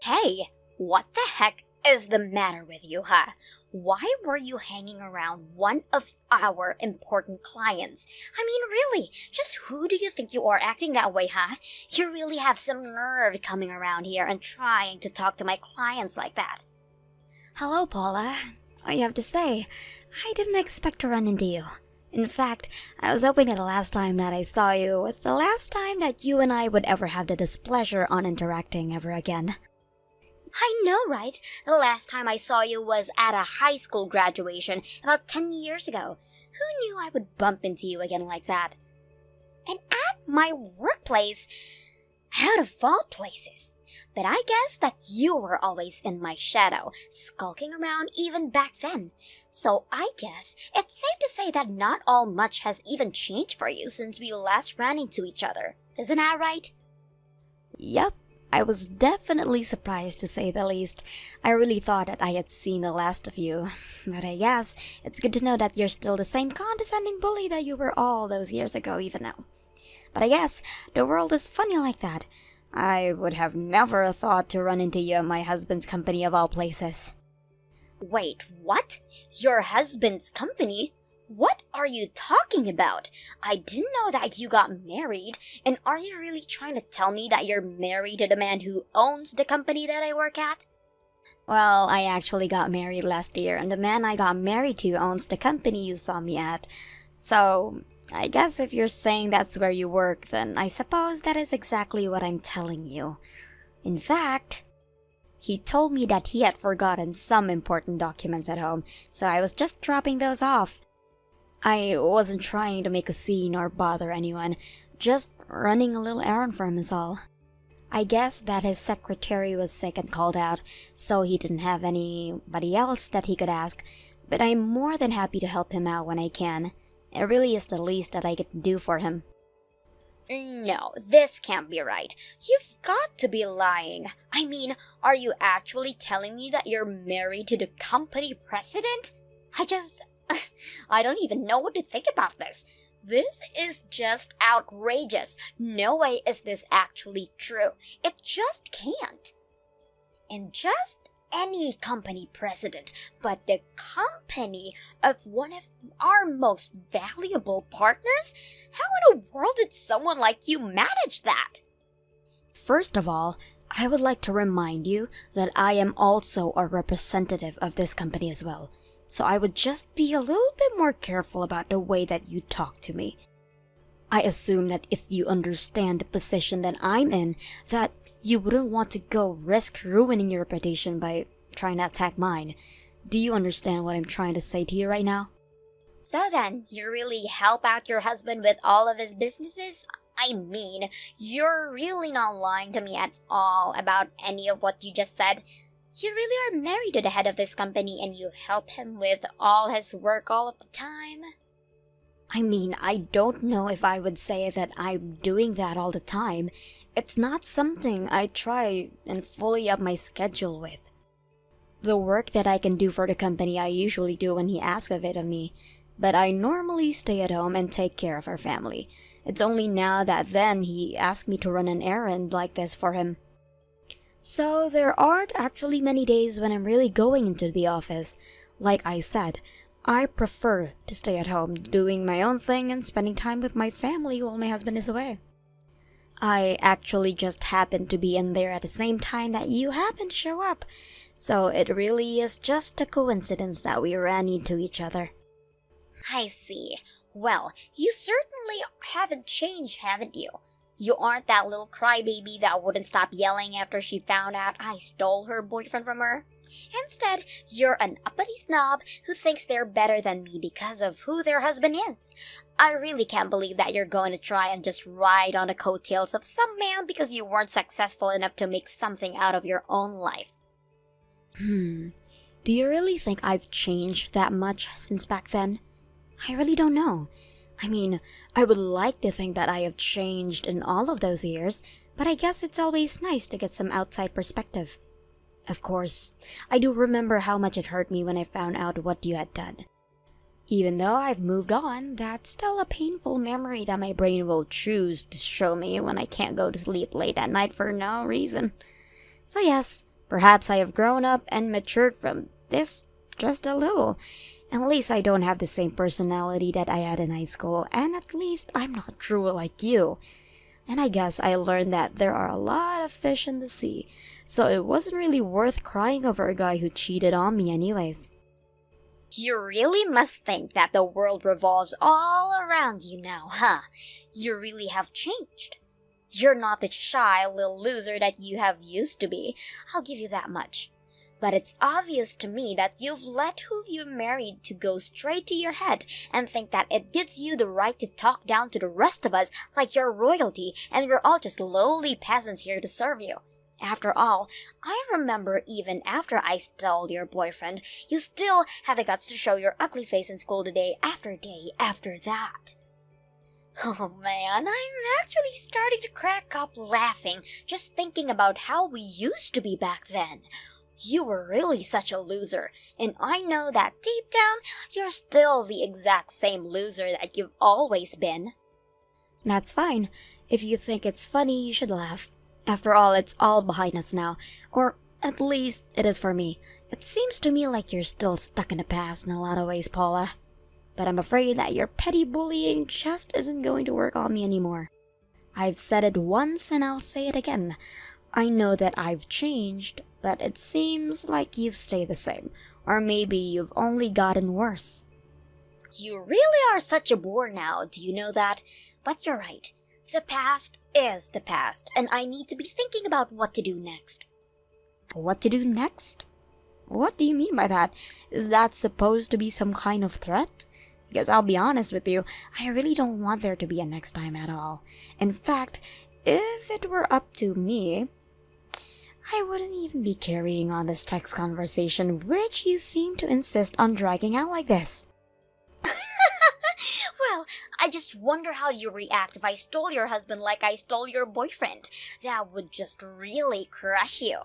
Hey, what the heck is the matter with you, huh? Why were you hanging around one of our important clients? I mean, really, just who do you think you are acting that way, huh? You really have some nerve coming around here and trying to talk to my clients like that. Hello, Paula. What you have to say? I didn't expect to run into you. In fact, I was hoping that the last time that I saw you was the last time that you and I would ever have the displeasure on interacting ever again. I know, right? The last time I saw you was at a high school graduation about 10 years ago. Who knew I would bump into you again like that? And at my workplace, out of all places. But I guess that you were always in my shadow, skulking around even back then. So I guess it's safe to say that not all much has even changed for you since we last ran into each other. Isn't that right? Yep. I was definitely surprised to say the least. I really thought that I had seen the last of you. But I guess it's good to know that you're still the same condescending bully that you were all those years ago even now. But I guess the world is funny like that. I would have never thought to run into you at my husband's company of all places. Wait, what? Your husband's company? What are you talking about? I didn't know that you got married, and are you really trying to tell me that you're married to the man who owns the company that I work at? Well, I actually got married last year, and the man I got married to owns the company you saw me at. So, I guess if you're saying that's where you work, then I suppose that is exactly what I'm telling you. In fact, he told me that he had forgotten some important documents at home, so I was just dropping those off. I wasn't trying to make a scene or bother anyone, just running a little errand for him is all. I guess that his secretary was sick and called out, so he didn't have anybody else that he could ask, but I'm more than happy to help him out when I can. It really is the least that I can do for him. No, this can't be right. You've got to be lying. I mean, are you actually telling me that you're married to the company president? I don't even know what to think about this. This is just outrageous. No way is this actually true. It just can't. And just any company president, but the company of one of our most valuable partners? How in the world did someone like you manage that? First of all, I would like to remind you that I am also a representative of this company as well. So I would just be a little bit more careful about the way that you talk to me. I assume that if you understand the position that I'm in, that you wouldn't want to go risk ruining your reputation by trying to attack mine. Do you understand what I'm trying to say to you right now? So then, you really help out your husband with all of his businesses? I mean, you're really not lying to me at all about any of what you just said. You really are married to the head of this company and you help him with all his work all of the time? I mean, I don't know if I would say that I'm doing that all the time. It's not something I try and fully up my schedule with. The work that I can do for the company I usually do when he asks of it of me, but I normally stay at home and take care of our family. It's only now that then he asked me to run an errand like this for him. So there aren't actually many days when I'm really going into the office. Like I said, I prefer to stay at home doing my own thing and spending time with my family while my husband is away. I actually just happened to be in there at the same time that you happened to show up, so it really is just a coincidence that we ran into each other. I see. Well, you certainly haven't changed, haven't you? You aren't that little crybaby that wouldn't stop yelling after she found out I stole her boyfriend from her. Instead, you're an uppity snob who thinks they're better than me because of who their husband is. I really can't believe that you're going to try and just ride on the coattails of some man because you weren't successful enough to make something out of your own life. Do you really think I've changed that much since back then? I really don't know. I mean, I would like to think that I have changed in all of those years, but I guess it's always nice to get some outside perspective. Of course, I do remember how much it hurt me when I found out what you had done. Even though I've moved on, that's still a painful memory that my brain will choose to show me when I can't go to sleep late at night for no reason. So yes, Perhaps I have grown up and matured from this just a little. At least I don't have the same personality that I had in high school, and at least I'm not cruel like you. And I guess I learned that there are a lot of fish in the sea, so it wasn't really worth crying over a guy who cheated on me anyways. You really must think that the world revolves all around you now, huh? You really have changed. You're not the shy little loser that you have used to be, I'll give you that much. But it's obvious to me that you've let who you married to go straight to your head and think that it gives you the right to talk down to the rest of us like you're royalty and we're all just lowly peasants here to serve you. After all, I remember even after I stole your boyfriend, you still had the guts to show your ugly face in school day after that. Oh man, I'm actually starting to crack up laughing just thinking about how we used to be back then. You were really such a loser, and I know that deep down, you're still the exact same loser that you've always been. That's fine. If you think it's funny, you should laugh. After all, it's all behind us now. Or at least it is for me. It seems to me like you're still stuck in the past in a lot of ways, Paula. But I'm afraid that your petty bullying just isn't going to work on me anymore. I've said it once and I'll say it again. I know that I've changed, but it seems like you've stayed the same. Or maybe you've only gotten worse. You really are such a bore now, do you know that? But you're right. The past is the past, and I need to be thinking about what to do next. What to do next? What do you mean by that? Is that supposed to be some kind of threat? Because I'll be honest with you, I really don't want there to be a next time at all. In fact, if it were up to me, I wouldn't even be carrying on this text conversation, which you seem to insist on dragging out like this. Well, I just wonder how you react if I stole your husband like I stole your boyfriend. That would just really crush you.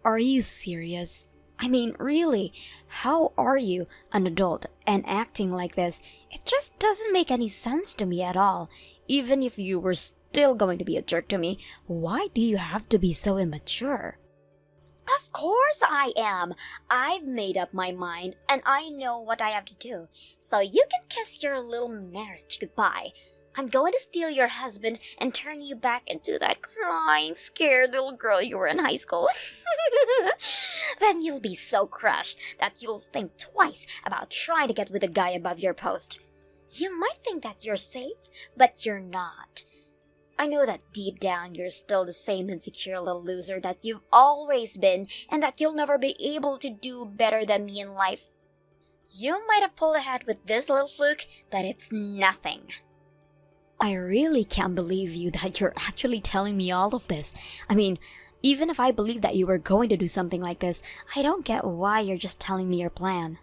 Are you serious? I mean, really, how are you, an adult, and acting like this? It just doesn't make any sense to me at all. Even if you were still going to be a jerk to me, why do you have to be so immature? Of course I am. I've made up my mind, and I know what I have to do. So you can kiss your little marriage goodbye. I'm going to steal your husband and turn you back into that crying, scared little girl you were in high school. Then you'll be so crushed that you'll think twice about trying to get with a guy above your post. You might think that you're safe, but you're not. I know that deep down you're still the same insecure little loser that you've always been and that you'll never be able to do better than me in life. You might have pulled ahead with this little fluke, but it's nothing. I really can't believe you that you're actually telling me all of this. I mean, even if I believed that you were going to do something like this, I don't get why you're just telling me your plan.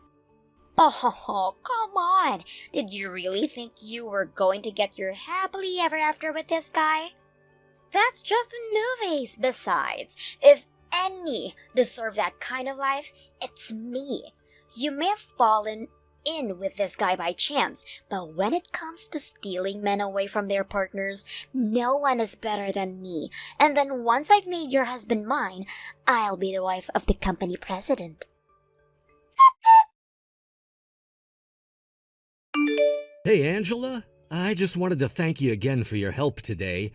Oh, come on. Did you really think you were going to get your happily ever after with this guy? That's just in movies. Besides, if any deserve that kind of life, it's me. You may have fallen in with this guy by chance, but when it comes to stealing men away from their partners, no one is better than me. And then once I've made your husband mine, I'll be the wife of the company president. Hey, Angela. I just wanted to thank you again for your help today.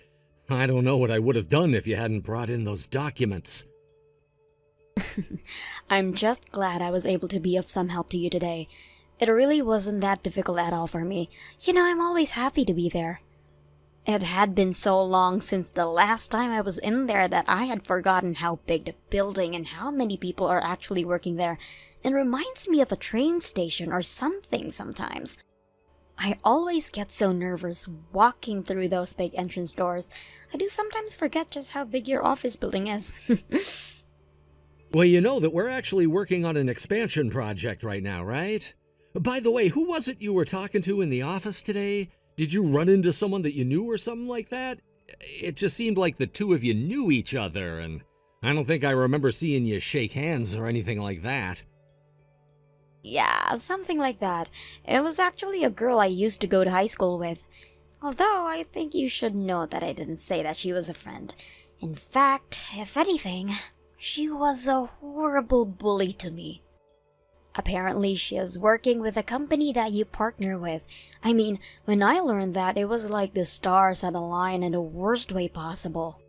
I don't know what I would have done if you hadn't brought in those documents. I'm just glad I was able to be of some help to you today. It really wasn't that difficult at all for me. You know, I'm always happy to be there. It had been so long since the last time I was in there that I had forgotten how big the building and how many people are actually working there. It reminds me of a train station or something sometimes. I always get so nervous walking through those big entrance doors. I do sometimes forget just how big your office building is. Well, you know that we're actually working on an expansion project right now, right? By the way, who was it you were talking to in the office today? Did you run into someone that you knew or something like that? It just seemed like the two of you knew each other, and I don't think I remember seeing you shake hands or anything like that. Yeah, something like that. It was actually a girl I used to go to high school with. Although I think you should know that I didn't say that she was a friend. In fact, if anything, she was a horrible bully to me. Apparently, she is working with a company that you partner with. I mean, when I learned that, it was like the stars had aligned in the worst way possible.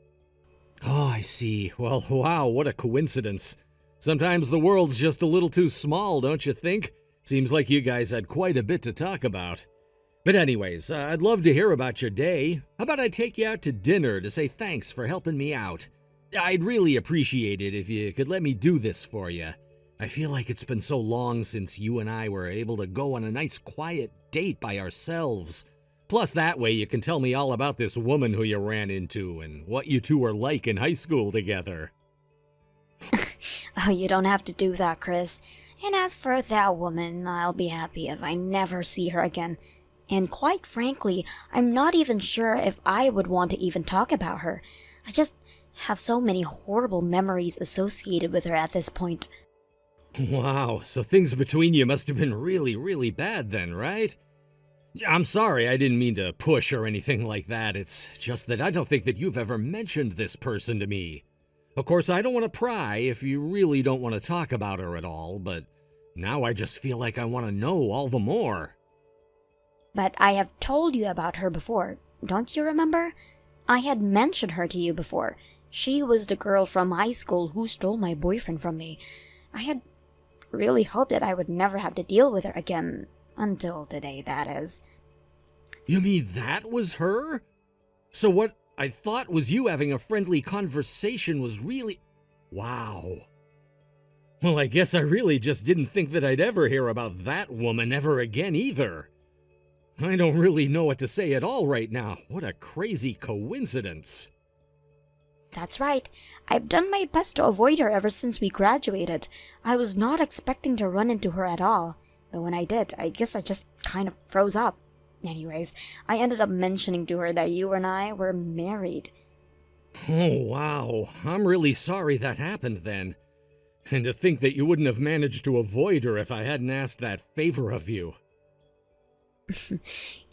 Oh, I see. Well, wow, what a coincidence. Sometimes the world's just a little too small, don't you think? Seems like you guys had quite a bit to talk about. But anyways, I'd love to hear about your day. How about I take you out to dinner to say thanks for helping me out? I'd really appreciate it if you could let me do this for you. I feel like it's been so long since you and I were able to go on a nice quiet date by ourselves. Plus, that way you can tell me all about this woman who you ran into and what you two were like in high school together. Oh, you don't have to do that, Chris. And as for that woman, I'll be happy if I never see her again. And quite frankly, I'm not even sure if I would want to even talk about her. I just have so many horrible memories associated with her at this point. Wow, so things between you must have been really, really bad then, right? I'm sorry, I didn't mean to push or anything like that. It's just that I don't think that you've ever mentioned this person to me. Of course, I don't want to pry if you really don't want to talk about her at all, but now I just feel like I want to know all the more. But I have told you about her before, don't you remember? I had mentioned her to you before. She was the girl from high school who stole my boyfriend from me. I had really hoped that I would never have to deal with her again. Until today, that is. You mean that was her? So what I thought was you having a friendly conversation was really... Wow. Well, I guess I really just didn't think that I'd ever hear about that woman ever again either. I don't really know what to say at all right now. What a crazy coincidence. That's right. I've done my best to avoid her ever since we graduated. I was not expecting to run into her at all. But when I did, I guess I just kind of froze up. Anyways, I ended up mentioning to her that you and I were married. Oh, wow. I'm really sorry that happened then. And to think that you wouldn't have managed to avoid her if I hadn't asked that favor of you.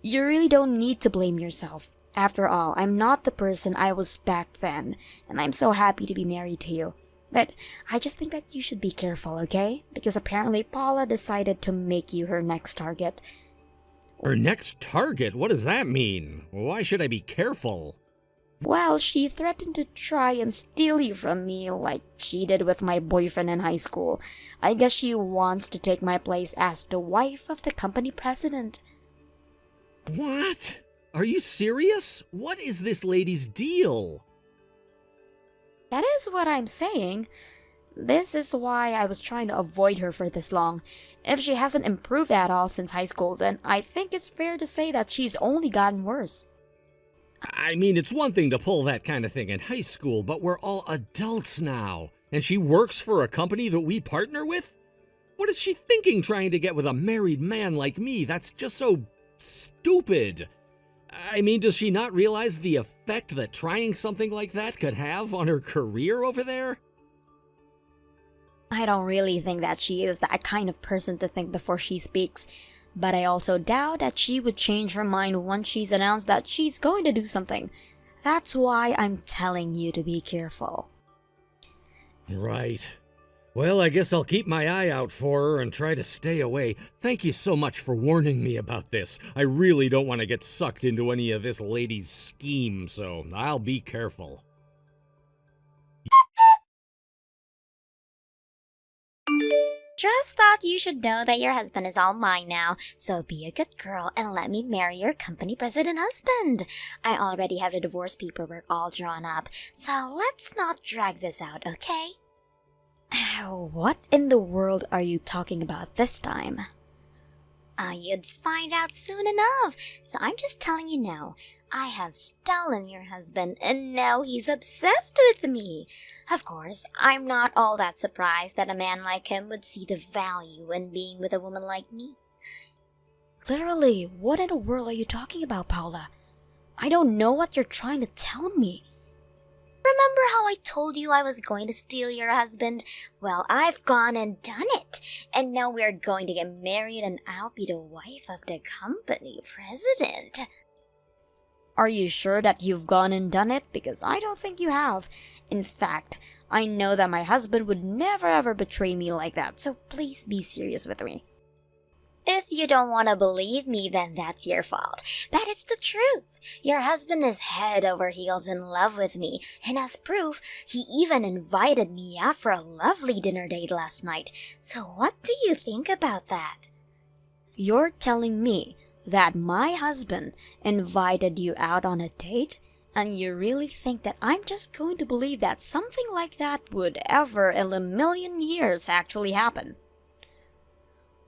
You really don't need to blame yourself. After all, I'm not the person I was back then, and I'm so happy to be married to you. But I just think that you should be careful, okay? Because apparently Paula decided to make you her next target. Her next target? What does that mean? Why should I be careful? Well, she threatened to try and steal you from me like she did with my boyfriend in high school. I guess she wants to take my place as the wife of the company president. What? Are you serious? What is this lady's deal? That is what I'm saying. This is why I was trying to avoid her for this long. If she hasn't improved at all since high school, then I think it's fair to say that she's only gotten worse. I mean, it's one thing to pull that kind of thing in high school, but we're all adults now, and she works for a company that we partner with? What is she thinking trying to get with a married man like me? That's just so stupid. I mean, does she not realize the effect that trying something like that could have on her career over there? I don't really think that she is that kind of person to think before she speaks, but I also doubt that she would change her mind once she's announced that she's going to do something. That's why I'm telling you to be careful. Right. Well, I guess I'll keep my eye out for her and try to stay away. Thank you so much for warning me about this. I really don't want to get sucked into any of this lady's scheme, so I'll be careful. Just thought you should know that your husband is all mine now, so be a good girl and let me marry your company president husband. I already have the divorce paperwork all drawn up, so let's not drag this out, okay? What in the world are you talking about this time? You'd find out soon enough, so I'm just telling you now. I have stolen your husband, and now he's obsessed with me. Of course, I'm not all that surprised that a man like him would see the value in being with a woman like me. Literally, what in the world are you talking about, Paula? I don't know what you're trying to tell me. Remember how I told you I was going to steal your husband? Well, I've gone and done it. And now we're going to get married and I'll be the wife of the company president. Are you sure that you've gone and done it? Because I don't think you have. In fact, I know that my husband would never ever betray me like that, so please be serious with me. If you don't want to believe me, then that's your fault. But it's the truth. Your husband is head over heels in love with me, and as proof, he even invited me out for a lovely dinner date last night. So what do you think about that? You're telling me that my husband invited you out on a date? And you really think that I'm just going to believe that something like that would ever in a million years actually happen?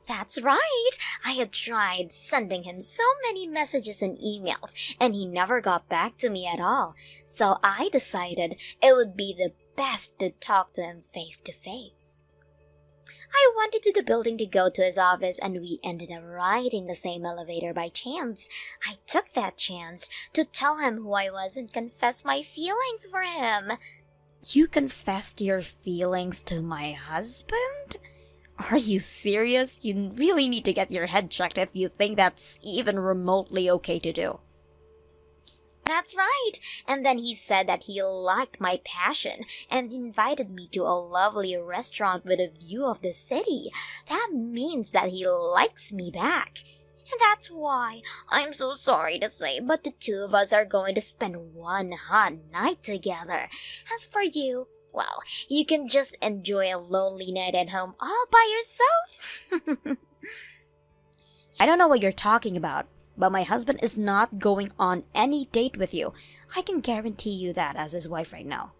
That's right. I had tried sending him so many messages and emails, and he never got back to me at all. So I decided it would be the best to talk to him face to face. I went into the building to go to his office, and we ended up riding the same elevator by chance. I took that chance to tell him who I was and confess my feelings for him. You confessed your feelings to my husband? Are you serious? You really need to get your head checked if you think that's even remotely okay to do. That's right. And then he said that he liked my passion and invited me to a lovely restaurant with a view of the city. That means that he likes me back. And that's why, I'm so sorry to say, but the two of us are going to spend one hot night together. As for you, well, you can just enjoy a lonely night at home all by yourself. I don't know what you're talking about, but my husband is not going on any date with you. I can guarantee you that as his wife right now.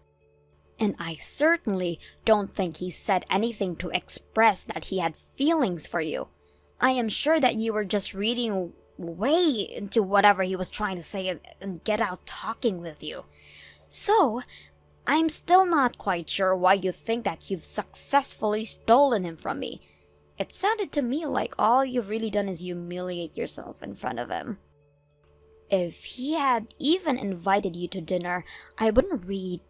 And I certainly don't think he said anything to express that he had feelings for you. I am sure that you were just reading way into whatever he was trying to say and get out talking with you. So, I'm still not quite sure why you think that you've successfully stolen him from me. It sounded to me like all you've really done is humiliate yourself in front of him. If he had even invited you to dinner, I wouldn't read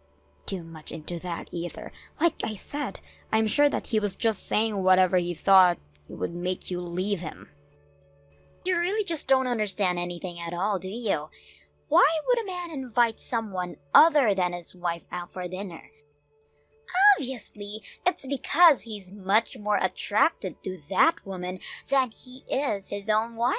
too much into that either. Like I said, I'm sure that he was just saying whatever he thought would make you leave him. You really just don't understand anything at all, do you? Why would a man invite someone other than his wife out for dinner? Obviously, it's because he's much more attracted to that woman than he is his own wife.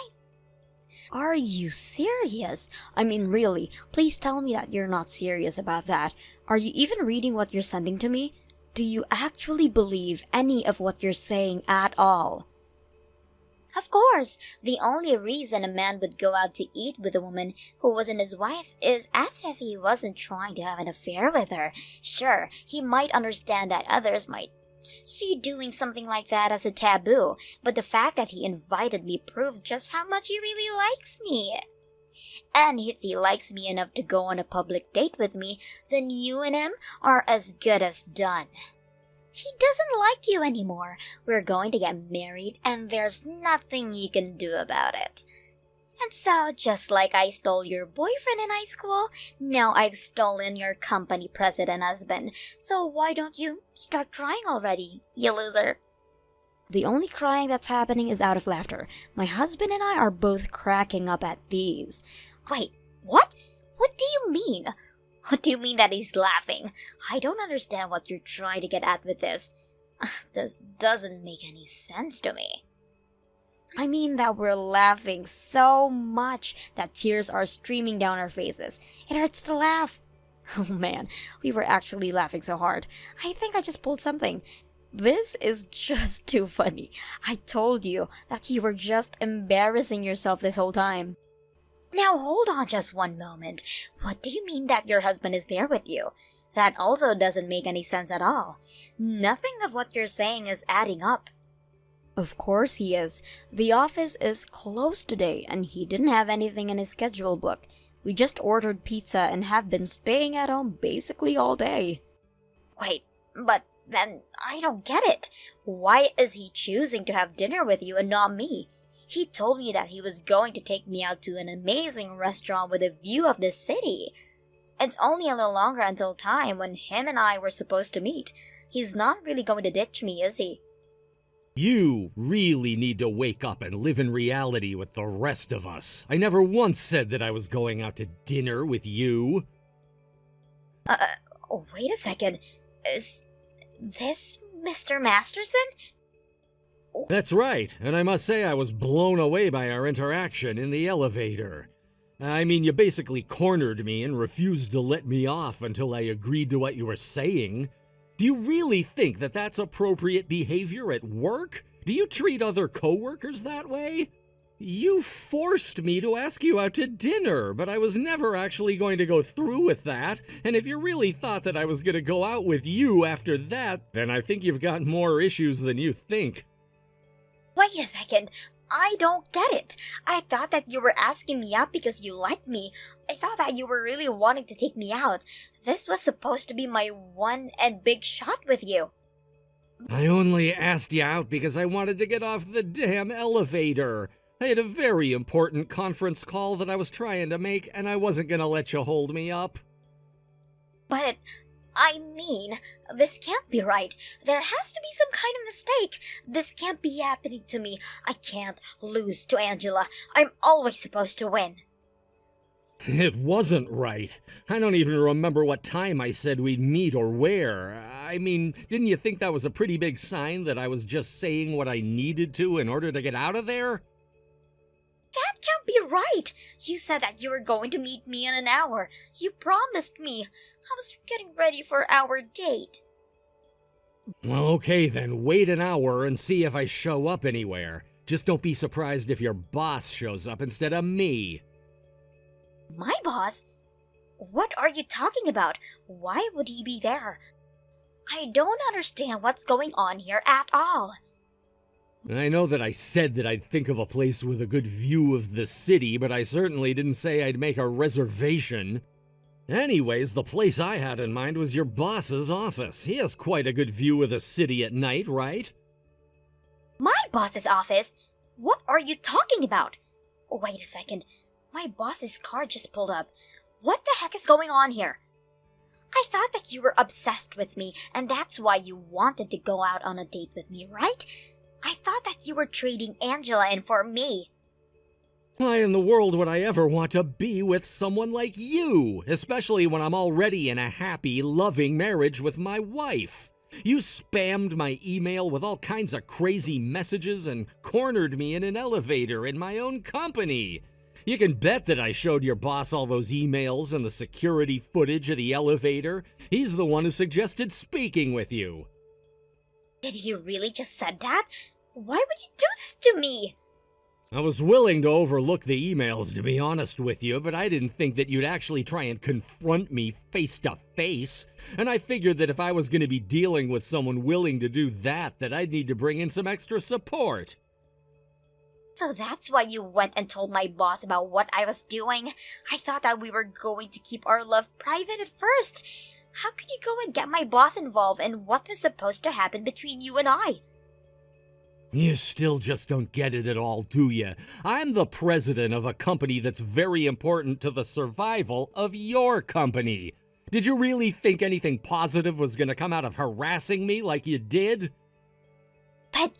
Are you serious? I mean, really, please tell me that you're not serious about that. Are you even reading what you're sending to me? Do you actually believe any of what you're saying at all? Of course, the only reason a man would go out to eat with a woman who wasn't his wife is as if he wasn't trying to have an affair with her. Sure, he might understand that others might see doing something like that as a taboo, but the fact that he invited me proves just how much he really likes me. And if he likes me enough to go on a public date with me, then you and him are as good as done. He doesn't like you anymore. We're going to get married, and there's nothing you can do about it. And so, just like I stole your boyfriend in high school, now I've stolen your company president husband. So why don't you start crying already, you loser? The only crying that's happening is out of laughter. My husband and I are both cracking up at these. Wait, what? What do you mean? What do you mean that he's laughing? I don't understand what you're trying to get at with this. This doesn't make any sense to me. I mean that we're laughing so much that tears are streaming down our faces. It hurts to laugh. Oh man, we were actually laughing so hard. I think I just pulled something. This is just too funny. I told you that you were just embarrassing yourself this whole time. Now hold on just one moment. What do you mean that your husband is there with you? That also doesn't make any sense at all. Nothing of what you're saying is adding up. Of course he is. The office is closed today and he didn't have anything in his schedule book. We just ordered pizza and have been staying at home basically all day. Wait, but then I don't get it. Why is he choosing to have dinner with you and not me? He told me that he was going to take me out to an amazing restaurant with a view of the city. It's only a little longer until time when him and I were supposed to meet. He's not really going to ditch me, is he? You really need to wake up and live in reality with the rest of us. I never once said that I was going out to dinner with you. Wait a second. Is this Mr. Masterson? That's right, and I must say I was blown away by our interaction in the elevator. I mean, you basically cornered me and refused to let me off until I agreed to what you were saying. Do you really think that that's appropriate behavior at work? Do you treat other coworkers that way? You forced me to ask you out to dinner, but I was never actually going to go through with that, and if you really thought that I was going to go out with you after that, then I think you've got more issues than you think. Wait a second. I don't get it. I thought that you were asking me out because you liked me. I thought that you were really wanting to take me out. This was supposed to be my one and big shot with you. I only asked you out because I wanted to get off the damn elevator. I had a very important conference call that I was trying to make, and I wasn't gonna let you hold me up. But, I mean, this can't be right. There has to be some kind of mistake. This can't be happening to me. I can't lose to Angela. I'm always supposed to win. It wasn't right. I don't even remember what time I said we'd meet or where. I mean, didn't you think that was a pretty big sign that I was just saying what I needed to in order to get out of there? That can't be right. You said that you were going to meet me in an hour. You promised me. I was getting ready for our date. Well, okay then, wait an hour and see if I show up anywhere. Just don't be surprised if your boss shows up instead of me. My boss? What are you talking about? Why would he be there? I don't understand what's going on here at all. I know that I said that I'd think of a place with a good view of the city, but I certainly didn't say I'd make a reservation. Anyways, the place I had in mind was your boss's office. He has quite a good view of the city at night, right? My boss's office? What are you talking about? Wait a second. My boss's car just pulled up. What the heck is going on here? I thought that you were obsessed with me, and that's why you wanted to go out on a date with me, right? I thought that you were trading Angela in for me. Why in the world would I ever want to be with someone like you, especially when I'm already in a happy, loving marriage with my wife? You spammed my email with all kinds of crazy messages and cornered me in an elevator in my own company. You can bet that I showed your boss all those emails and the security footage of the elevator. He's the one who suggested speaking with you. Did you really just said that? Why would you do this to me? I was willing to overlook the emails, to be honest with you, but I didn't think that you'd actually try and confront me face to face. And I figured that if I was going to be dealing with someone willing to do that I'd need to bring in some extra support. So that's why you went and told my boss about what I was doing? I thought that we were going to keep our love private at first. How could you go and get my boss involved in what was supposed to happen between you and I? You still just don't get it at all, do you? I'm the president of a company that's very important to the survival of your company. Did you really think anything positive was going to come out of harassing me like you did? But,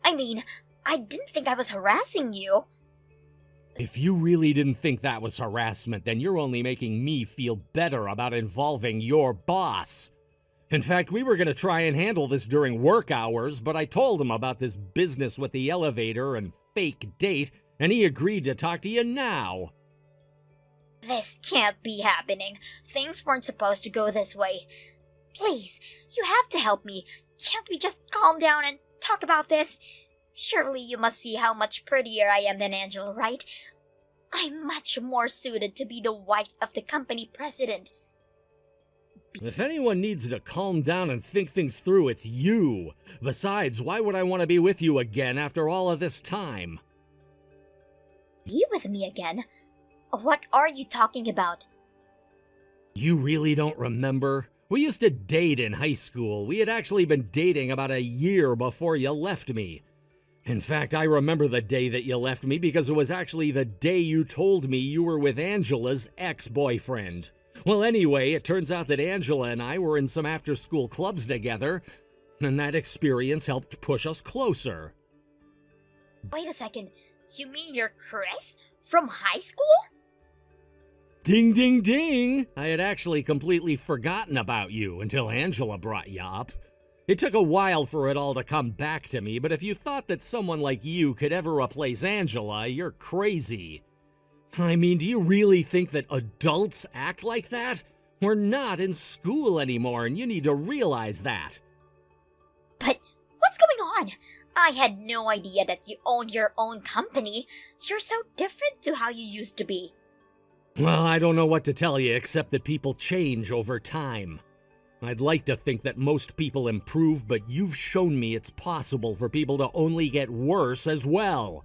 I mean, I didn't think I was harassing you. If you really didn't think that was harassment, then you're only making me feel better about involving your boss. In fact, we were going to try and handle this during work hours, but I told him about this business with the elevator and fake date, and he agreed to talk to you now. This can't be happening. Things weren't supposed to go this way. Please, you have to help me. Can't we just calm down and talk about this? Surely you must see how much prettier I am than Angela, right? I'm much more suited to be the wife of the company president. If anyone needs to calm down and think things through, it's you. Besides, why would I want to be with you again after all of this time? Be with me again? What are you talking about? You really don't remember? We used to date in high school. We had actually been dating about a year before you left me. In fact, I remember the day that you left me because it was actually the day you told me you were with Angela's ex-boyfriend. Well, anyway, it turns out that Angela and I were in some after-school clubs together. And that experience helped push us closer. Wait a second, you mean you're Chris? From high school? Ding, ding, ding! I had actually completely forgotten about you until Angela brought you up. It took a while for it all to come back to me, but if you thought that someone like you could ever replace Angela, you're crazy. I mean, do you really think that adults act like that? We're not in school anymore, and you need to realize that. But what's going on? I had no idea that you owned your own company. You're so different to how you used to be. Well, I don't know what to tell you except that people change over time. I'd like to think that most people improve, but you've shown me it's possible for people to only get worse as well.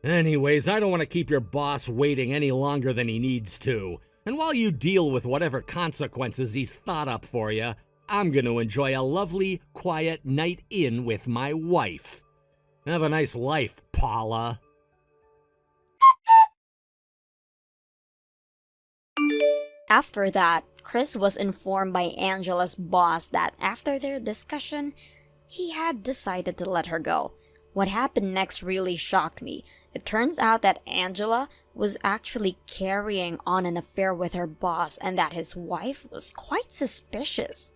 Anyways, I don't want to keep your boss waiting any longer than he needs to. And while you deal with whatever consequences he's thought up for you, I'm going to enjoy a lovely, quiet night in with my wife. Have a nice life, Paula. After that, Chris was informed by Angela's boss that after their discussion, he had decided to let her go. What happened next really shocked me. It turns out that Angela was actually carrying on an affair with her boss and that his wife was quite suspicious.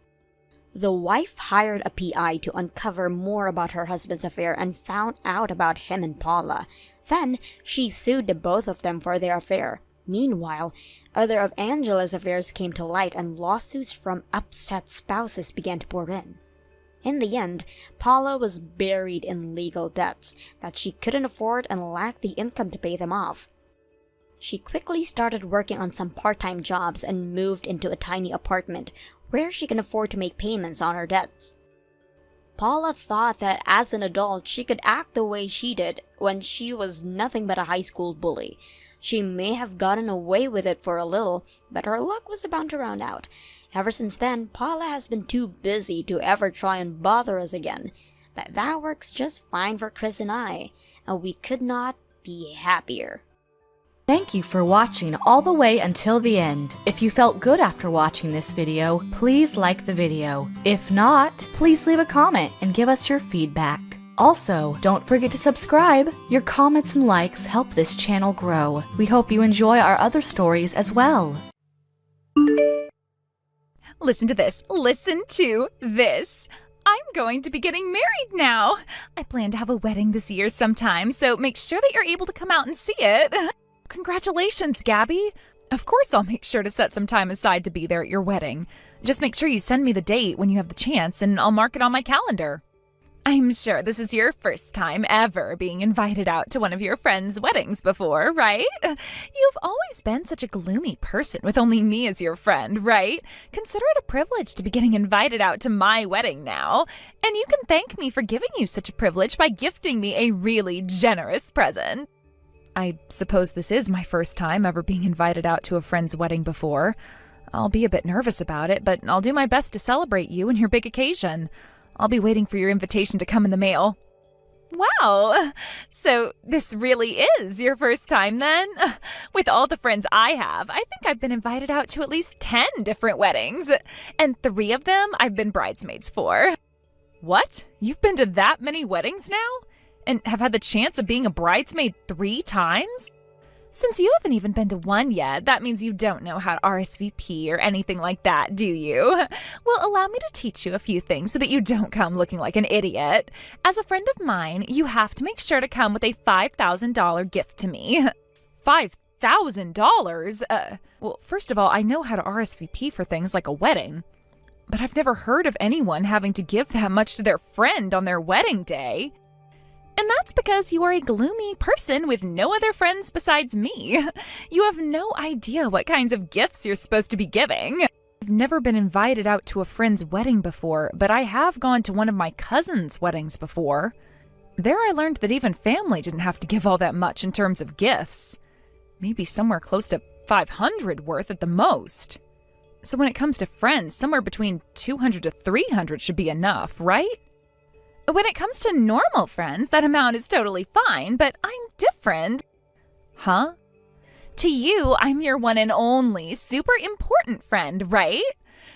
The wife hired a PI to uncover more about her husband's affair and found out about him and Paula. Then, she sued the both of them for their affair. Meanwhile, other of Angela's affairs came to light and lawsuits from upset spouses began to pour in. In the end, Paula was buried in legal debts that she couldn't afford and lacked the income to pay them off. She quickly started working on some part-time jobs and moved into a tiny apartment where she can afford to make payments on her debts. Paula thought that as an adult she could act the way she did when she was nothing but a high school bully. She may have gotten away with it for a little, but her luck was about to run out. Ever since then, Paula has been too busy to ever try and bother us again. But that works just fine for Chris and I, and we could not be happier. Thank you for watching all the way until the end. If you felt good after watching this video, please like the video. If not, please leave a comment and give us your feedback. Also, don't forget to subscribe. Your comments and likes help this channel grow. We hope you enjoy our other stories as well. Listen to this. Listen to this. I'm going to be getting married now. I plan to have a wedding this year sometime, so make sure that you're able to come out and see it. Congratulations, Gabby. Of course I'll make sure to set some time aside to be there at your wedding. Just make sure you send me the date when you have the chance, and I'll mark it on my calendar. I'm sure this is your first time ever being invited out to one of your friends' weddings before, right? You've always been such a gloomy person with only me as your friend, right? Consider it a privilege to be getting invited out to my wedding now. And you can thank me for giving you such a privilege by gifting me a really generous present. I suppose this is my first time ever being invited out to a friend's wedding before. I'll be a bit nervous about it, but I'll do my best to celebrate you and your big occasion. I'll be waiting for your invitation to come in the mail. Wow! So this really is your first time then? With all the friends I have, I think I've been invited out to at least 10 different weddings. And 3 of them I've been bridesmaids for. What? You've been to that many weddings now? And have had the chance of being a bridesmaid 3 times? Since you haven't even been to one yet, that means you don't know how to RSVP or anything like that, do you? Well, allow me to teach you a few things so that you don't come looking like an idiot. As a friend of mine, you have to make sure to come with a $5,000 gift to me. $5,000? Well, first of all, I know how to RSVP for things like a wedding. But I've never heard of anyone having to give that much to their friend on their wedding day. And that's because you are a gloomy person with no other friends besides me. You have no idea what kinds of gifts you're supposed to be giving. I've never been invited out to a friend's wedding before, but I have gone to one of my cousin's weddings before. There I learned that even family didn't have to give all that much in terms of gifts. Maybe somewhere close to $500 worth at the most. So when it comes to friends, somewhere between $200 to $300 should be enough, right? When it comes to normal friends, that amount is totally fine, but I'm different. Huh? To you, I'm your one and only super important friend, right?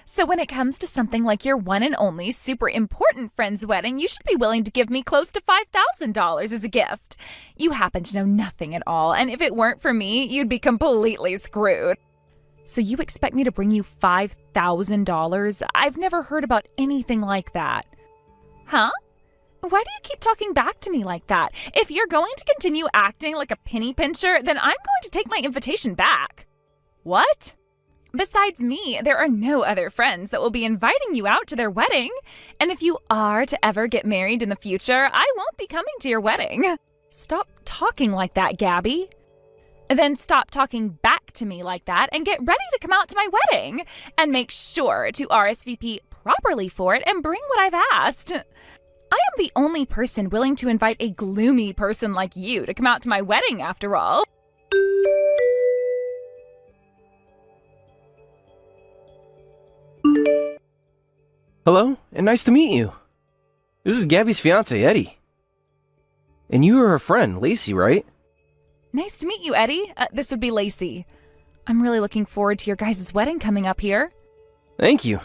So when it comes to something like your one and only super important friend's wedding, you should be willing to give me close to $5,000 as a gift. You happen to know nothing at all, and if it weren't for me, you'd be completely screwed. So you expect me to bring you $5,000? I've never heard about anything like that. Huh? Why do you keep talking back to me like that? If you're going to continue acting like a penny pincher, then I'm going to take my invitation back. What? Besides me, there are no other friends that will be inviting you out to their wedding. And if you are to ever get married in the future, I won't be coming to your wedding. Stop talking like that, Gabby. Then stop talking back to me like that and get ready to come out to my wedding. And make sure to RSVP properly for it and bring what I've asked. I am the only person willing to invite a gloomy person like you to come out to my wedding, after all. Hello, and nice to meet you. This is Gabby's fiance, Eddie. And you are her friend, Lacey, right? Nice to meet you, Eddie. This would be Lacey. I'm really looking forward to your guys' wedding coming up here. Thank you.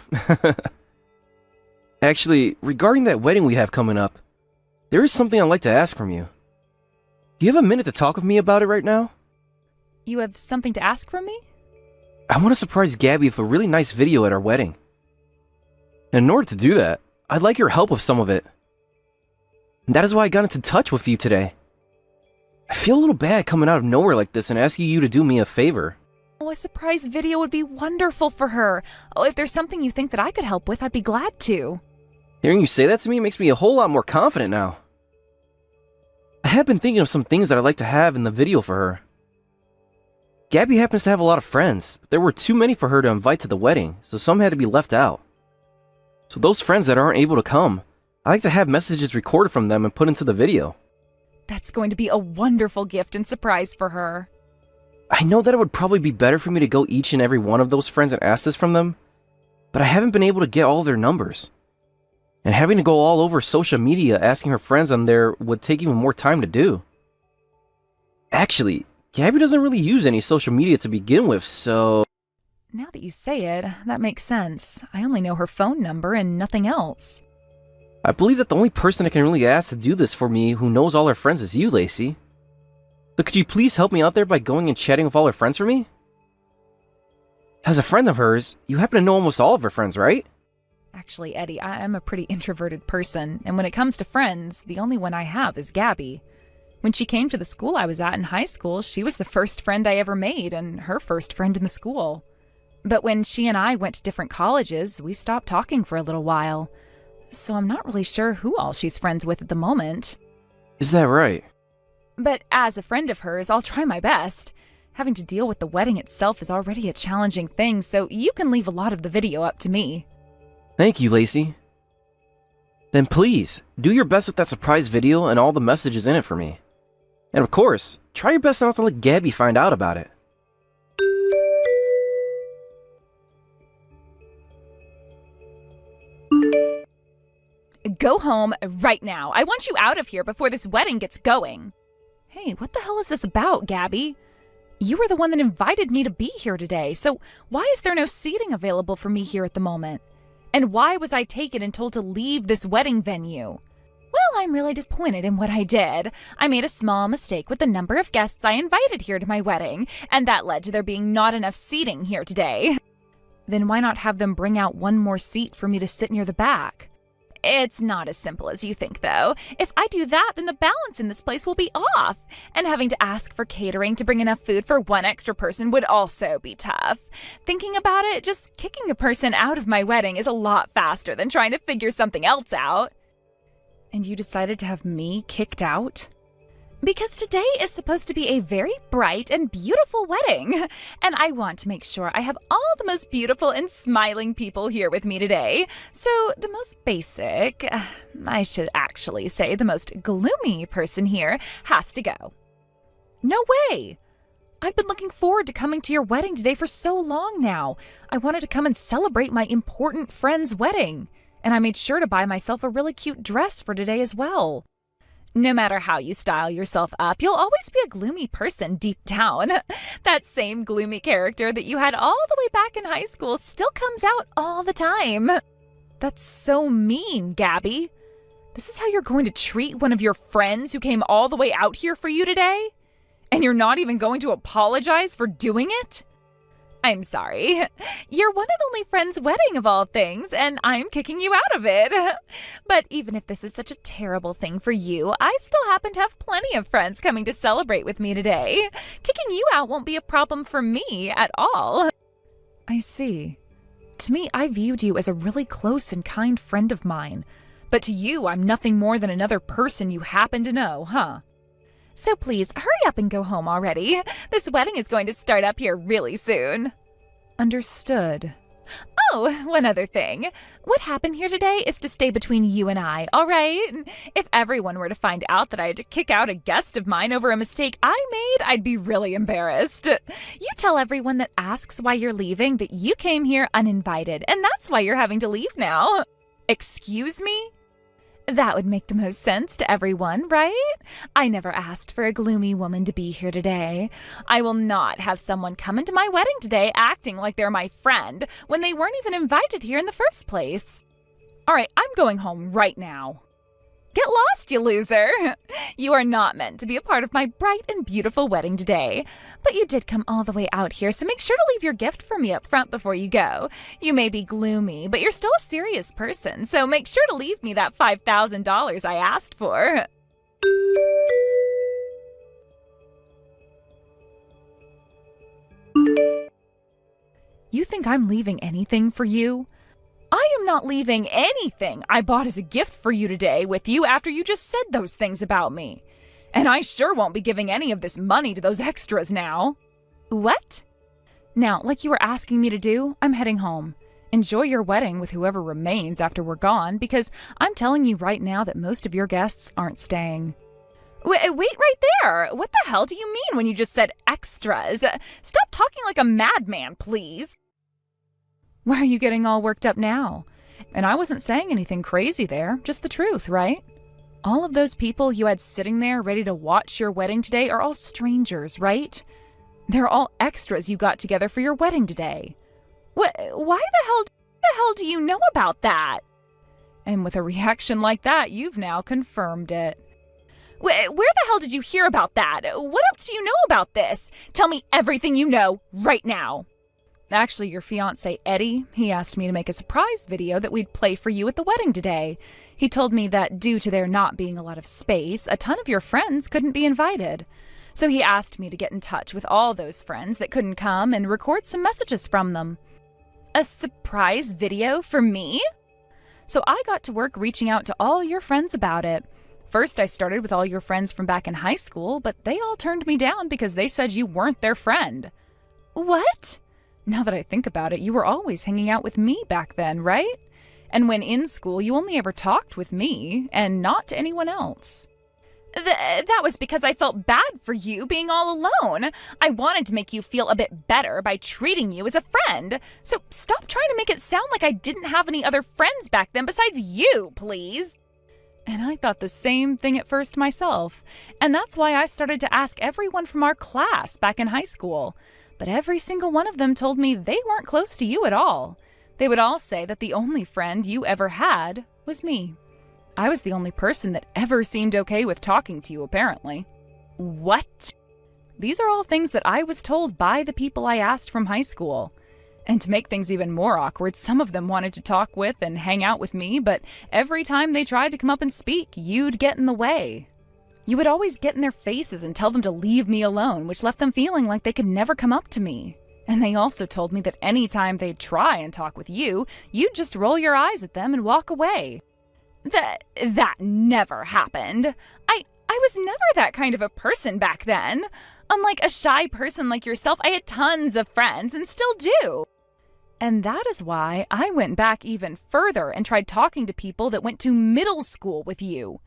Actually, regarding that wedding we have coming up, there is something I'd like to ask from you. Do you have a minute to talk with me about it right now? You have something to ask from me? I want to surprise Gabby with a really nice video at our wedding. And in order to do that, I'd like your help with some of it. And that is why I got into touch with you today. I feel a little bad coming out of nowhere like this and asking you to do me a favor. Oh, a surprise video would be wonderful for her. Oh, if there's something you think that I could help with, I'd be glad to. Hearing you say that to me makes me a whole lot more confident now. I have been thinking of some things that I'd like to have in the video for her. Gabby happens to have a lot of friends, but there were too many for her to invite to the wedding, so some had to be left out. So those friends that aren't able to come, I like to have messages recorded from them and put into the video. That's going to be a wonderful gift and surprise for her. I know that it would probably be better for me to go each and every one of those friends and ask this from them, but I haven't been able to get all their numbers. And having to go all over social media asking her friends on there would take even more time to do. Actually, Gabby doesn't really use any social media to begin with, so... Now that you say it, that makes sense. I only know her phone number and nothing else. I believe that the only person I can really ask to do this for me who knows all her friends is you, Lacey. So could you please help me out there by going and chatting with all her friends for me? As a friend of hers, you happen to know almost all of her friends, right? Actually, Eddie, I'm a pretty introverted person, and when it comes to friends, the only one I have is Gabby. When she came to the school I was at in high school, she was the first friend I ever made and her first friend in the school. But when she and I went to different colleges, we stopped talking for a little while. So I'm not really sure who all she's friends with at the moment. Is that right? But as a friend of hers, I'll try my best. Having to deal with the wedding itself is already a challenging thing, so you can leave a lot of the video up to me. Thank you, Lacey. Then please, do your best with that surprise video and all the messages in it for me. And of course, try your best not to let Gabby find out about it. Go home right now. I want you out of here before this wedding gets going. Hey, what the hell is this about, Gabby? You were the one that invited me to be here today, so why is there no seating available for me here at the moment? And why was I taken and told to leave this wedding venue? Well, I'm really disappointed in what I did. I made a small mistake with the number of guests I invited here to my wedding, and that led to there being not enough seating here today. Then why not have them bring out one more seat for me to sit near the back? It's not as simple as you think, though. If I do that, then the balance in this place will be off. And having to ask for catering to bring enough food for one extra person would also be tough. Thinking about it, just kicking a person out of my wedding is a lot faster than trying to figure something else out. And you decided to have me kicked out? Because today is supposed to be a very bright and beautiful wedding, and I want to make sure I have all the most beautiful and smiling people here with me today. So the most basic, I should actually say the most gloomy person here has to go. No way! I've been looking forward to coming to your wedding today for so long now. I wanted to come and celebrate my important friend's wedding, and I made sure to buy myself a really cute dress for today as well. No matter how you style yourself up, you'll always be a gloomy person deep down. That same gloomy character that you had all the way back in high school still comes out all the time. That's so mean, Gabby. This is how you're going to treat one of your friends who came all the way out here for you today? And you're not even going to apologize for doing it? I'm sorry. Your one and only friend's wedding of all things, and I'm kicking you out of it. But even if this is such a terrible thing for you, I still happen to have plenty of friends coming to celebrate with me today. Kicking you out won't be a problem for me at all. I see. To me, I viewed you as a really close and kind friend of mine. But to you, I'm nothing more than another person you happen to know, huh? So please, hurry up and go home already. This wedding is going to start up here really soon. Understood. Oh, one other thing. What happened here today is to stay between you and I, all right? If everyone were to find out that I had to kick out a guest of mine over a mistake I made, I'd be really embarrassed. You tell everyone that asks why you're leaving that you came here uninvited, and that's why you're having to leave now. Excuse me? That would make the most sense to everyone, right? I never asked for a gloomy woman to be here today. I will not have someone come into my wedding today acting like they're my friend when they weren't even invited here in the first place. All right, I'm going home right now. Get lost, you loser. You are not meant to be a part of my bright and beautiful wedding today. But you did come all the way out here, so make sure to leave your gift for me up front before you go. You may be gloomy, but you're still a serious person, so make sure to leave me that $5,000 I asked for. You think I'm leaving anything for you? I am not leaving anything I bought as a gift for you today with you after you just said those things about me. And I sure won't be giving any of this money to those extras now. What? Now, like you were asking me to do, I'm heading home. Enjoy your wedding with whoever remains after we're gone, because I'm telling you right now that most of your guests aren't staying. Wait right there! What the hell do you mean when you just said extras? Stop talking like a madman, please. Why are you getting all worked up now? And I wasn't saying anything crazy there, just the truth, right? All of those people you had sitting there ready to watch your wedding today are all strangers, right? They're all extras you got together for your wedding today. Why the hell do you know about that? And with a reaction like that, you've now confirmed it. Where the hell did you hear about that? What else do you know about this? Tell me everything you know right now. Actually, your fiancé, Eddie, he asked me to make a surprise video that we'd play for you at the wedding today. He told me that due to there not being a lot of space, a ton of your friends couldn't be invited. So he asked me to get in touch with all those friends that couldn't come and record some messages from them. A surprise video for me? So I got to work reaching out to all your friends about it. First, I started with all your friends from back in high school, but they all turned me down because they said you weren't their friend. What? Now that I think about it, you were always hanging out with me back then, right? And when in school, you only ever talked with me and not to anyone else. That was because I felt bad for you being all alone. I wanted to make you feel a bit better by treating you as a friend. So stop trying to make it sound like I didn't have any other friends back then besides you, please. And I thought the same thing at first myself. And that's why I started to ask everyone from our class back in high school. But every single one of them told me they weren't close to you at all. They would all say that the only friend you ever had was me. I was the only person that ever seemed okay with talking to you, apparently. What? These are all things that I was told by the people I asked from high school. And to make things even more awkward, some of them wanted to talk with and hang out with me, but every time they tried to come up and speak, you'd get in the way. You would always get in their faces and tell them to leave me alone, which left them feeling like they could never come up to me. And they also told me that any time they'd try and talk with you, you'd just roll your eyes at them and walk away. That never happened. I was never that kind of a person back then. Unlike a shy person like yourself, I had tons of friends and still do. And that is why I went back even further and tried talking to people that went to middle school with you.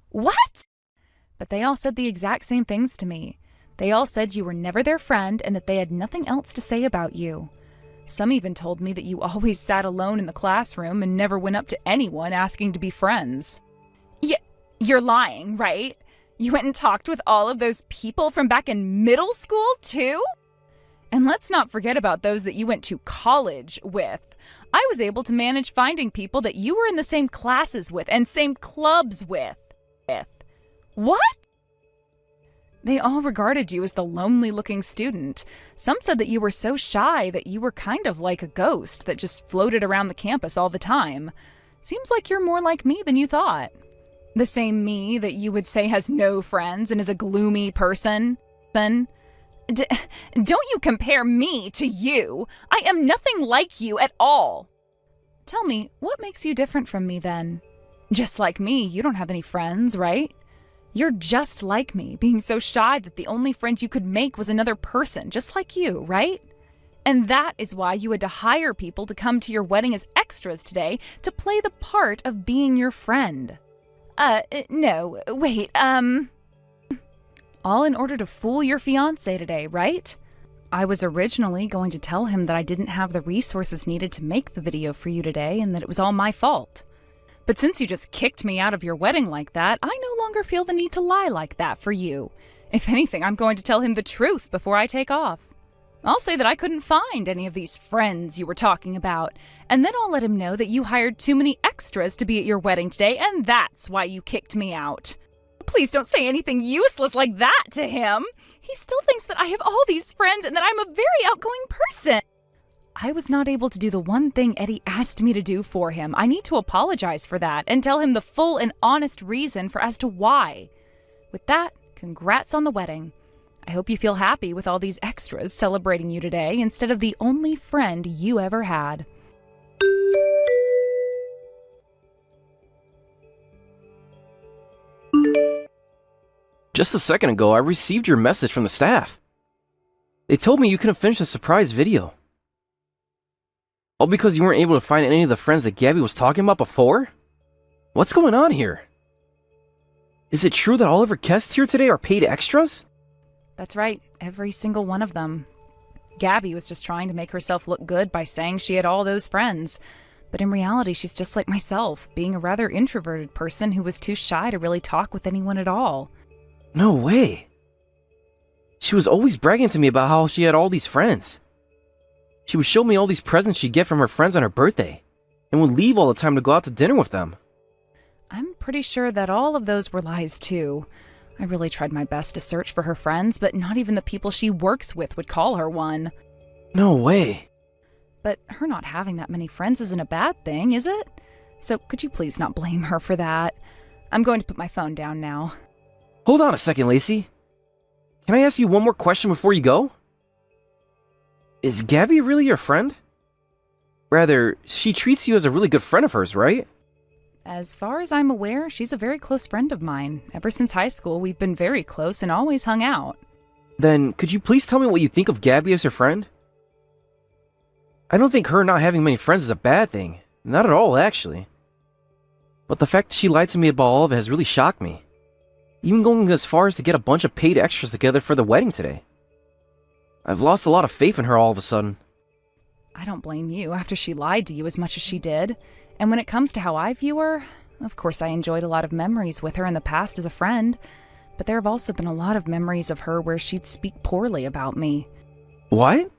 What? But they all said the exact same things to me. They all said you were never their friend and that they had nothing else to say about you. Some even told me that you always sat alone in the classroom and never went up to anyone asking to be friends. You're lying, right? You went and talked with all of those people from back in middle school, too? And let's not forget about those that you went to college with. I was able to manage finding people that you were in the same classes with and same clubs with. What? They all regarded you as the lonely-looking student. Some said that you were so shy that you were kind of like a ghost that just floated around the campus all the time. Seems like you're more like me than you thought. The same me that you would say has no friends and is a gloomy person. Don't you compare me to you. I am nothing like you at all. Tell me, what makes you different from me then? Just like me, you don't have any friends, right? You're just like me, being so shy that the only friend you could make was another person, just like you, right? And that is why you had to hire people to come to your wedding as extras today to play the part of being your friend. No, wait, all in order to fool your fiancé today, right? I was originally going to tell him that I didn't have the resources needed to make the video for you today and that it was all my fault. But since you just kicked me out of your wedding like that, I no longer feel the need to lie like that for you. If anything, I'm going to tell him the truth before I take off. I'll say that I couldn't find any of these friends you were talking about, and then I'll let him know that you hired too many extras to be at your wedding today, and that's why you kicked me out. Please don't say anything useless like that to him. He still thinks that I have all these friends and that I'm a very outgoing person. I was not able to do the one thing Eddie asked me to do for him. I need to apologize for that and tell him the full and honest reason as to why. With that, congrats on the wedding. I hope you feel happy with all these extras celebrating you today instead of the only friend you ever had. Just a second ago, I received your message from the staff. They told me you couldn't finish the surprise video. All because you weren't able to find any of the friends that Gabby was talking about before? What's going on here? Is it true that all of her guests here today are paid extras? That's right, every single one of them. Gabby was just trying to make herself look good by saying she had all those friends. But in reality, she's just like myself, being a rather introverted person who was too shy to really talk with anyone at all. No way. She was always bragging to me about how she had all these friends. She would show me all these presents she'd get from her friends on her birthday, and would leave all the time to go out to dinner with them. I'm pretty sure that all of those were lies too. I really tried my best to search for her friends, but not even the people she works with would call her one. No way. But her not having that many friends isn't a bad thing, is it? So could you please not blame her for that? I'm going to put my phone down now. Hold on a second, Lacey. Can I ask you one more question before you go? Is Gabby really your friend? Rather, she treats you as a really good friend of hers, right? As far as I'm aware, she's a very close friend of mine. Ever since high school, we've been very close and always hung out. Then, could you please tell me what you think of Gabby as her friend? I don't think her not having many friends is a bad thing. Not at all, actually. But the fact that she lied to me about all of it has really shocked me. Even going as far as to get a bunch of paid extras together for the wedding today. I've lost a lot of faith in her all of a sudden. I don't blame you after she lied to you as much as she did. And when it comes to how I view her, of course I enjoyed a lot of memories with her in the past as a friend. But there have also been a lot of memories of her where she'd speak poorly about me. What?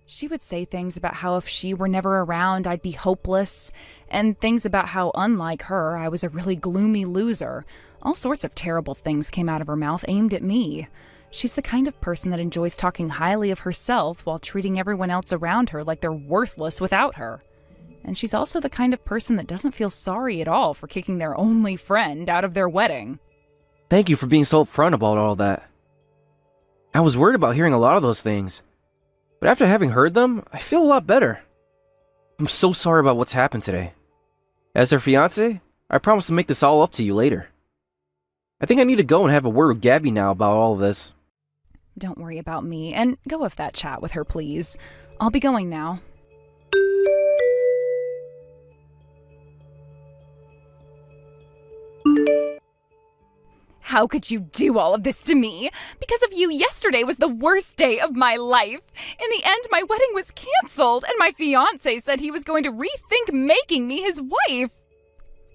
She would say things about how if she were never around, I'd be hopeless, and things about how, unlike her, I was a really gloomy loser. All sorts of terrible things came out of her mouth aimed at me. She's the kind of person that enjoys talking highly of herself while treating everyone else around her like they're worthless without her. And she's also the kind of person that doesn't feel sorry at all for kicking their only friend out of their wedding. Thank you for being so upfront about all that. I was worried about hearing a lot of those things. But after having heard them, I feel a lot better. I'm so sorry about what's happened today. As her fiance, I promise to make this all up to you later. I think I need to go and have a word with Gabby now about all of this. Don't worry about me, and go have that chat with her, please. I'll be going now. How could you do all of this to me? Because of you, yesterday was the worst day of my life. In the end, my wedding was canceled, and my fiancé said he was going to rethink making me his wife.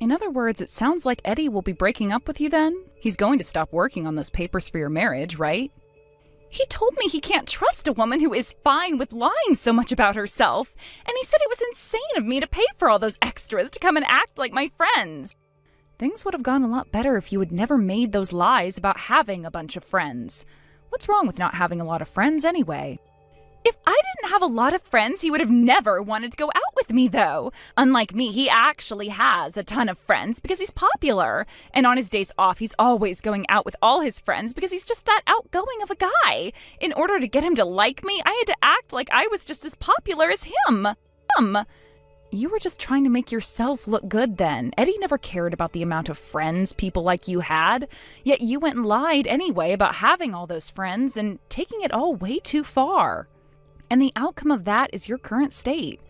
In other words, it sounds like Eddie will be breaking up with you then? He's going to stop working on those papers for your marriage, right? He told me he can't trust a woman who is fine with lying so much about herself, and he said it was insane of me to pay for all those extras to come and act like my friends. Things would have gone a lot better if you had never made those lies about having a bunch of friends. What's wrong with not having a lot of friends anyway? If I didn't have a lot of friends, he would have never wanted to go out with me, though. Unlike me, he actually has a ton of friends because he's popular. And on his days off, he's always going out with all his friends because he's just that outgoing of a guy. In order to get him to like me, I had to act like I was just as popular as him. You were just trying to make yourself look good then. Eddie never cared about the amount of friends people like you had. Yet you went and lied anyway about having all those friends and taking it all way too far. And the outcome of that is your current state.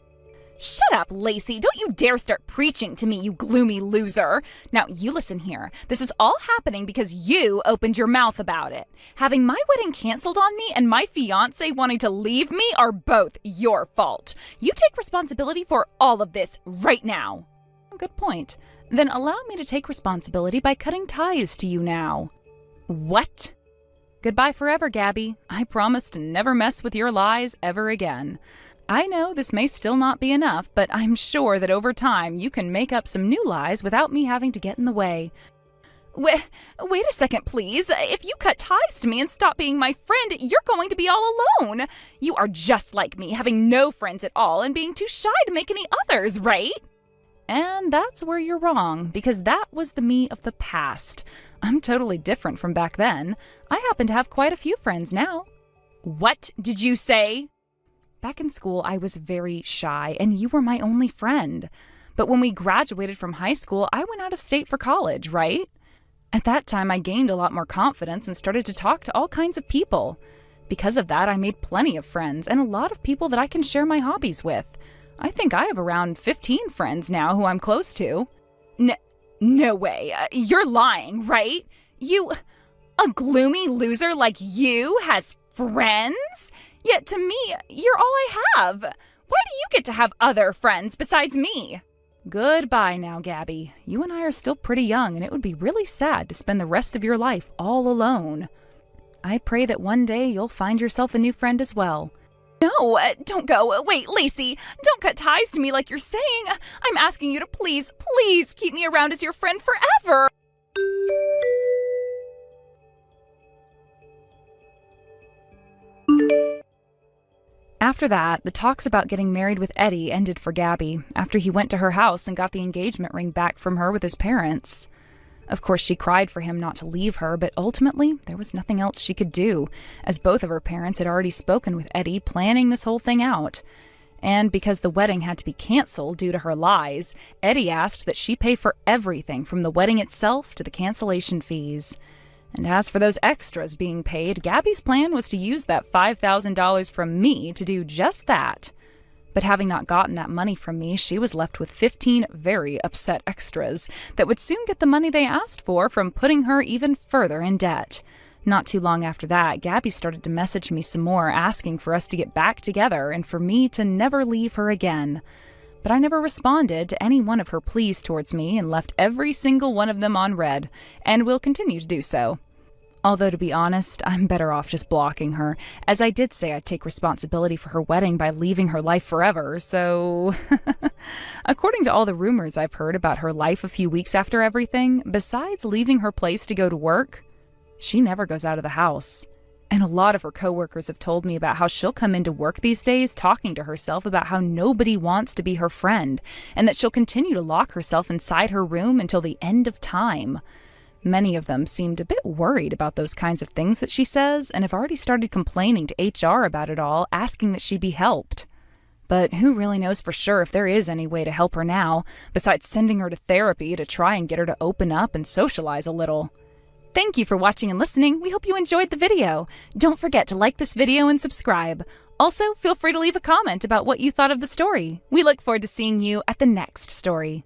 Shut up, Lacey. Don't you dare start preaching to me, you gloomy loser. Now, you listen here. This is all happening because you opened your mouth about it. Having my wedding canceled on me and my fiancé wanting to leave me are both your fault. You take responsibility for all of this right now. Good point. Then allow me to take responsibility by cutting ties to you now. What? Goodbye forever, Gabby. I promise to never mess with your lies ever again. I know this may still not be enough, but I'm sure that over time you can make up some new lies without me having to get in the way. Wait a second, please. If you cut ties to me and stop being my friend, you're going to be all alone. You are just like me, having no friends at all and being too shy to make any others, right? And that's where you're wrong, because that was the me of the past. I'm totally different from back then. I happen to have quite a few friends now. What did you say? Back in school, I was very shy, and you were my only friend. But when we graduated from high school, I went out of state for college, right? At that time, I gained a lot more confidence and started to talk to all kinds of people. Because of that, I made plenty of friends and a lot of people that I can share my hobbies with. I think I have around 15 friends now who I'm close to. No way. You're lying, right? A gloomy loser like you has friends? Yet to me, you're all I have. Why do you get to have other friends besides me? Goodbye now, Gabby. You and I are still pretty young, and it would be really sad to spend the rest of your life all alone. I pray that one day you'll find yourself a new friend as well. No, don't go. Wait, Lacey, don't cut ties to me like you're saying. I'm asking you to please keep me around as your friend forever. After that, the talks about getting married with Eddie ended for Gabby after he went to her house and got the engagement ring back from her with his parents. Of course, she cried for him not to leave her, but ultimately, there was nothing else she could do, as both of her parents had already spoken with Eddie, planning this whole thing out. And because the wedding had to be canceled due to her lies, Eddie asked that she pay for everything from the wedding itself to the cancellation fees. And as for those extras being paid, Gabby's plan was to use that $5,000 from me to do just that. But having not gotten that money from me, she was left with 15 very upset extras that would soon get the money they asked for from putting her even further in debt. Not too long after that, Gabby started to message me some more, asking for us to get back together and for me to never leave her again. But I never responded to any one of her pleas towards me and left every single one of them on read, and will continue to do so. Although, to be honest, I'm better off just blocking her, as I did say I'd take responsibility for her wedding by leaving her life forever, so... According to all the rumors I've heard about her life a few weeks after everything, besides leaving her place to go to work, she never goes out of the house. And a lot of her coworkers have told me about how she'll come into work these days talking to herself about how nobody wants to be her friend, and that she'll continue to lock herself inside her room until the end of time. Many of them seemed a bit worried about those kinds of things that she says and have already started complaining to HR about it all, asking that she be helped. But who really knows for sure if there is any way to help her now, besides sending her to therapy to try and get her to open up and socialize a little. Thank you for watching and listening. We hope you enjoyed the video. Don't forget to like this video and subscribe. Also, feel free to leave a comment about what you thought of the story. We look forward to seeing you at the next story.